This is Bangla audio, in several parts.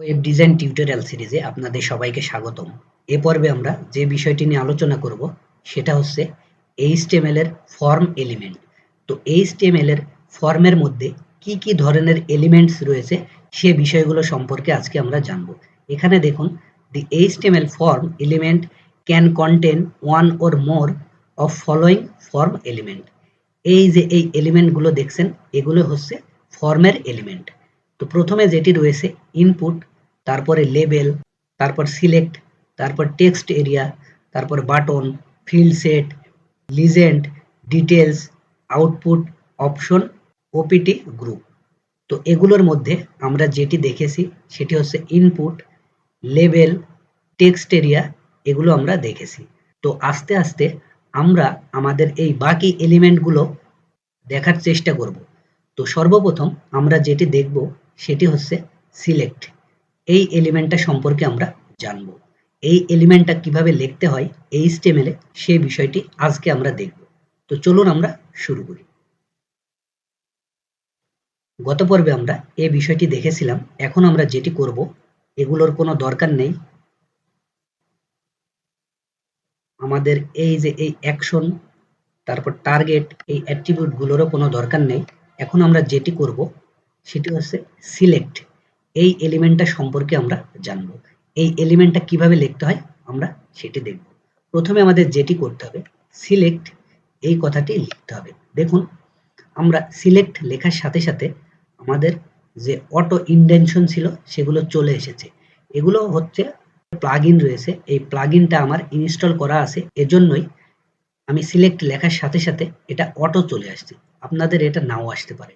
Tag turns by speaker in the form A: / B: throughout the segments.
A: ওয়েব ডিজাইন টিউটোরিয়াল সিরিজে আপনাদের সবাইকে স্বাগতম। এ পর্বে আমরা যে বিষয়টি নিয়ে আলোচনা করব সেটা হচ্ছে HTML এর ফর্ম এলিমেন্ট। তো HTML এর ফর্মের মধ্যে কি কি ধরনের এলিমেন্টস রয়েছে সে বিষয়গুলো সম্পর্কে আজকে আমরা জানব। এখানে দেখুন, দি HTML form element can contain one or more of following form element. এই যে এই এলিমেন্টগুলো দেখছেন, এগুলো হচ্ছে ফর্মের এলিমেন্ট। তো প্রথমে যেটি রয়েছে ইনপুট, তারপরে লেবেল, তারপর সিলেক্ট, তারপর টেক্সট এরিয়া, তারপর button, field set, legend, details, output, option, OPT, group. তো এগুলোর মধ্যে আমরা যেটি দেখেছি সেটি হচ্ছে ইনপুট, লেবেল, টেক্সট এরিয়া, এগুলো আমরা দেখেছি। তো আস্তে আস্তে আমরা আমাদের এই বাকি এলিমেন্টগুলো দেখার চেষ্টা করব। তো সর্বপ্রথম আমরা যেটি দেখব সেটি হচ্ছে সিলেক্ট। এই এলিমেন্টটা সম্পর্কে আমরা জানব। এই এলিমেন্টটা কিভাবে লিখতে হয় HTML এ সেই বিষয়টি আজকে আমরা দেখব। তো চলুন আমরা শুরু করি। গত পর্বে আমরা এই বিষয়টি দেখেছিলাম। এখন আমরা যেটি করব, এগুলোর কোনো দরকার নেই। আমাদের এই যে এই অ্যাকশন, তারপর টার্গেট, এই অ্যাট্রিবিউটগুলোরও কোনো দরকার নেই। এখন আমরা যেটি করব সেটি হচ্ছে সিলেক্ট। এই এলিমেন্টটা সম্পর্কে আমরা জানব। এই এলিমেন্টটা কিভাবে লিখতে হয় আমরা সেটি দেখব। প্রথমে আমাদের যেটি করতে হবে, সিলেক্ট এই কথাটি লিখতে হবে। দেখুন, আমরা সিলেক্ট লেখার সাথে সাথে আমাদের যে অটো ইনডেনশন ছিল সেগুলো চলে এসেছে। এগুলো হচ্ছে প্লাগইন রয়েছে, এই প্লাগইনটা আমার ইনস্টল করা আছে, এজন্যই আমি সিলেক্ট লেখার সাথে সাথে এটা অটো চলে আসছে। আপনাদের এটা নাও আসতে পারে।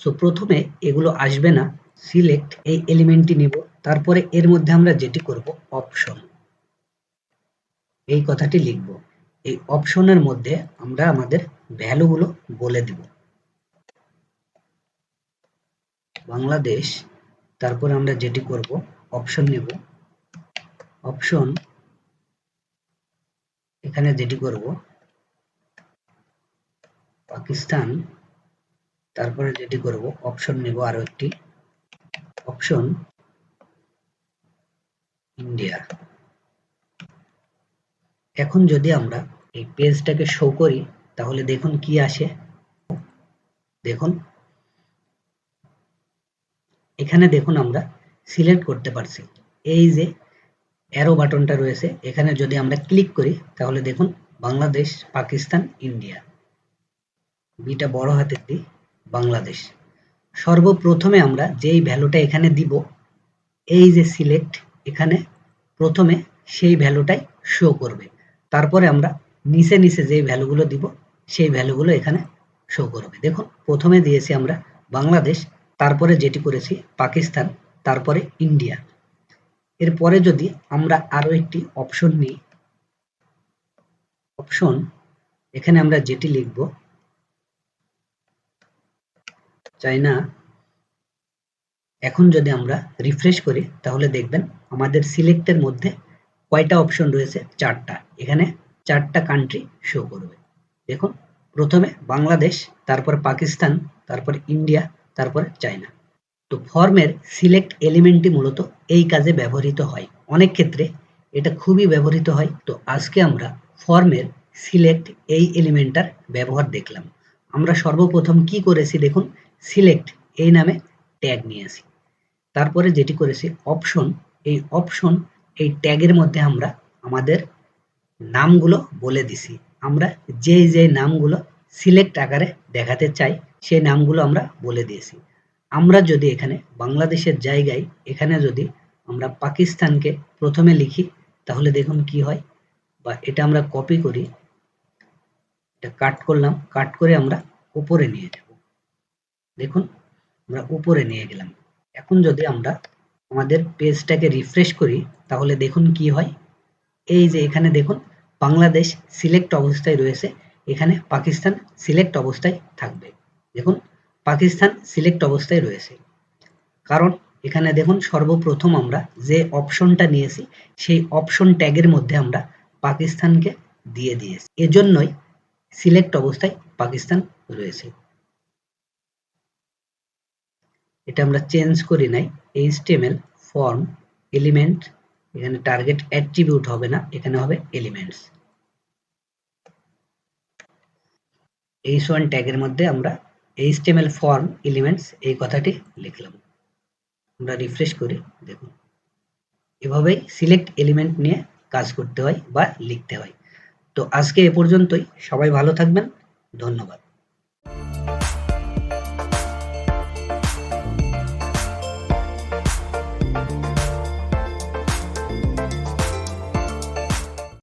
A: সো প্রথমে এগুলো আসবে না, সিলেক্ট এই এলিমেন্টটি নিব, তারপরে এর মধ্যে আমরা যেটি করব অপশন, এই কথাটি লিখব। এই অপশনের মধ্যে আমরা আমাদের ভ্যালুগুলো বলে দিব। বাংলাদেশ, তারপরে আমরা যেটি করব অপশন নেব, অপশন এখানে যেটি করব পাকিস্তান, তারপরে যেটি করব অপশন নেব আরো একটি, অপশন ইন্ডিয়া। এখন যদি আমরা এই পেজটাকে শো করি তাহলে দেখুন কি আসে। দেখুন, এখানে দেখুন আমরা সিলেক্ট করতে পারছি। এই যে অ্যারো বাটনটা রয়েছে, এখানে যদি আমরা ক্লিক করি তাহলে দেখুন বাংলাদেশ, পাকিস্তান, ইন্ডিয়া, বিটা বড় হাতের দিই, বাংলাদেশ। সর্বপ্রথমে আমরা যেই ভ্যালুটা এখানে দিব, এই যে সিলেক্ট, এখানে প্রথমে সেই ভ্যালুটাই শো করবে। তারপরে আমরা নিচে নিচে যেই ভ্যালুগুলো দিব সেই ভ্যালুগুলো এখানে শো করবে। দেখুন, প্রথমে দিয়েছি আমরা বাংলাদেশ, তারপরে যেটি করেছি পাকিস্তান, তারপরে ইন্ডিয়া। এরপরে যদি আমরা আরো একটি অপশন নিই, অপশন এখানে আমরা যেটি লিখব চাইনা। এখন যদি আমরা রিফ্রেশ করি তাহলে দেখবেন আমাদের সিলেক্টের মধ্যে কয়টা অপশন রয়েছে, চারটা। এখানে চারটা কান্ট্রি শো করবে। দেখুন, প্রথমে বাংলাদেশ, তারপর পাকিস্তান, তারপর ইন্ডিয়া, তারপর চায়না। তো ফর্মের সিলেক্ট এলিমেন্টটি মূলত এই কাজে ব্যবহৃত হয়। অনেক ক্ষেত্রে এটা খুবই ব্যবহৃত হয়। তো আজকে আমরা ফর্মের সিলেক্ট এই এলিমেন্টটার ব্যবহার দেখলাম। আমরা সর্বপ্রথম কি করেছি দেখুন, সিলেক্ট এই নামে ট্যাগ নিয়েছি। তারপরে যেটি করেছি অপশন, এই অপশন এই ট্যাগের মধ্যে আমরা আমাদের নামগুলো বলে দিছি। আমরা যে নামগুলো সিলেক্ট আকারে দেখাতে চাই সেই নামগুলো আমরা বলে দিয়েছি। আমরা যদি এখানে বাংলাদেশের জায়গায় এখানে যদি আমরা পাকিস্তানকে প্রথমে লিখি তাহলে দেখুন কি হয়, বা এটা আমরা কপি করি, এটা কাট করলাম, কাট করে আমরা উপরে নিয়ে যাব। দেখুন, আমরা উপরে নিয়ে গেলাম। এখন যদি আমরা আমাদের পেজটাকে রিফ্রেশ করি তাহলে দেখুন কি হয়। এই যে এখানে দেখুন বাংলাদেশ সিলেক্ট অবস্থায় রয়েছে, এখানে পাকিস্তান সিলেক্ট অবস্থায় থাকবে। দেখুন, পাকিস্তান সিলেক্ট অবস্থায় রয়েছে, কারণ এখানে দেখুন সর্বপ্রথম আমরা যে অপশনটা নিয়েছি সেই অপশন ট্যাগের মধ্যে আমরা পাকিস্তানকে দিয়ে দিয়েছি, এজন্যই সিলেক্ট অবস্থায় পাকিস্তান রয়েছে। এটা আমরা চেঞ্জ করি নাই। HTML ফর্ম এলিমেন্ট, এখানে টার্গেট অ্যাট্রিবিউট হবে না, এখানে হবে এলিমেন্টস। h1 ট্যাগের মধ্যে আমরা HTML ফর্ম এলিমেন্টস এই কথাটি লিখলাম। আমরা রিফ্রেশ করি, দেখুন এভাবেই সিলেক্ট এলিমেন্ট নিয়ে কাজ করতে হয় বা লিখতে হয়। তো আজকে এ পর্যন্তই, সবাই ভালো থাকবেন, ধন্যবাদ।